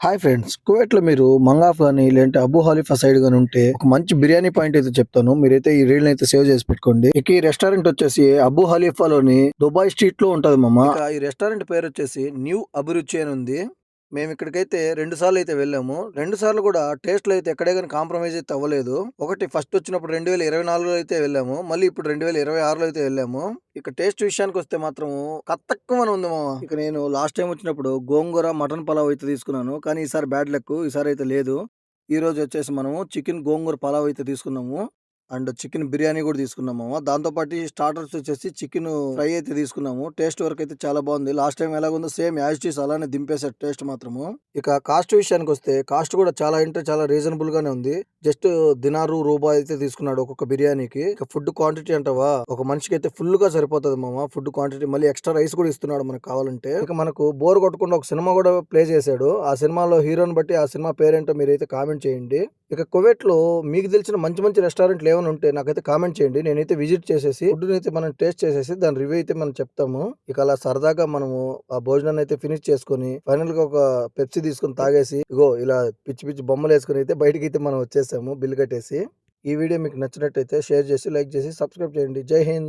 Hi friends. కువైట్‌లో మీరు Mangaf గాని, లేదంటే అబూ హలీఫా సైడ్ గాని ఉంటే ఒక మంచి బిర్యానీ పాయింట్ అయితే చెప్తాను. మీరైతే ఈ రీల్‌నైతే సేవ్ చేసి పెట్టుకోండి. ఇక ఈ రెస్టారెంట్ వచ్చేసి అబూ హలీఫాలోని దుబాయ్ స్ట్రీట్‌లో ఉంటది మామ. ఇక ఈ రెస్టారెంట్ పేరొచ్చేసి న్యూ అభిరుచి అని ఉంది. మేమిక్కడికైతే 2 సార్లయితే వెళ్ళాము. 2 సార్లు కూడా టేస్ట్‌లో అయితే ఎక్కడే గాని కాంప్రమైజ్ అయితే అవ్వలేదు. ఒకటి ఫస్ట్ వచ్చినప్పుడు 2024లో అయితే వెళ్ళాము. మళ్ళీ ఇప్పుడు 2026లో అయితే వెళ్ళాము. ఇక టేస్ట్ విషయానికొస్తే మాత్రం కతక్కుమని ఉంది మామ. ఇక నేను లాస్ట్ టైమ్ వచ్చినప్పుడు గోంగూర, మటన్ పలావ్ అయితే తీసుకున్నాను. కానీ ఈసారి బ్యాడ్ లక్. ఈసారి అయితే లేదు. ఈరోజు వచ్చేసి మనము చికెన్ గోంగూర పలావ్ అయితే తీసుకున్నాము. అండ్ చికెన్ బిర్యానీ కూడా తీసుకున్నాము మామ. దాంతో పాటు స్టార్టర్స్ వచ్చేసి చికెన్ ఫ్రై అయితే తీసుకున్నాము. టేస్ట్ వరకు అయితే చాలా బాగుంది. లాస్ట్ టైం ఎలాగుందో సేమ్ యాజ్ ఇట్ ఈస్ అలానే దింపేసారు టేస్ట్ మాత్రము. ఇక కాస్ట్ విషయానికి వస్తే కాస్ట్ కూడా చాలా అంటే చాలా రీజనబుల్ గానే ఉంది. జస్ట్ దినారు రూపాయి అయితే తీసుకున్నాడు ఒక్కొక్క బిర్యానీకి. ఇక ఫుడ్ క్వాంటిటీ అంటావా, ఒక మనిషికి అయితే ఫుల్ గా సరిపోతుంది మామ. ఫుడ్ క్వాంటిటీ మళ్ళీ ఎక్స్ట్రా రైస్ కూడా ఇస్తున్నాడు మనకు కావాలంటే. ఇక మనకు బోర్ కొట్టకుండా ఒక సినిమా కూడా ప్లే చేశాడు. ఆ సినిమాలో హీరోని బట్టి ఆ సినిమా పేరేంటో మీరైతే కామెంట్ చేయండి. ఇక కువైట్ లో మీకు తెలిసిన మంచి మంచి రెస్టారెంట్లు ఏమైనా ఉంటే నాకైతే కామెంట్ చేయండి. నేనైతే విజిట్ చేసేసి ఫుడ్ అయితే మనం టేస్ట్ చేసేసి దాని రివ్యూ అయితే మనం చెప్తాము. ఇక అలా సరదాగా మనము ఆ భోజనాన్ని అయితే ఫినిష్ చేసుకొని ఫైనల్ గా ఒక పెప్సీ తీసుకొని తాగేసి ఇగో ఇలా పిచ్చి పిచ్చి బొమ్మలు వేసుకుని అయితే బయటికి అయితే మనం వచ్చేసాము బిల్ కట్టేసి. ఈ వీడియో మీకు నచ్చినట్టయితే షేర్ చేసి లైక్ చేసి సబ్స్క్రైబ్ చేయండి. జై హింద్.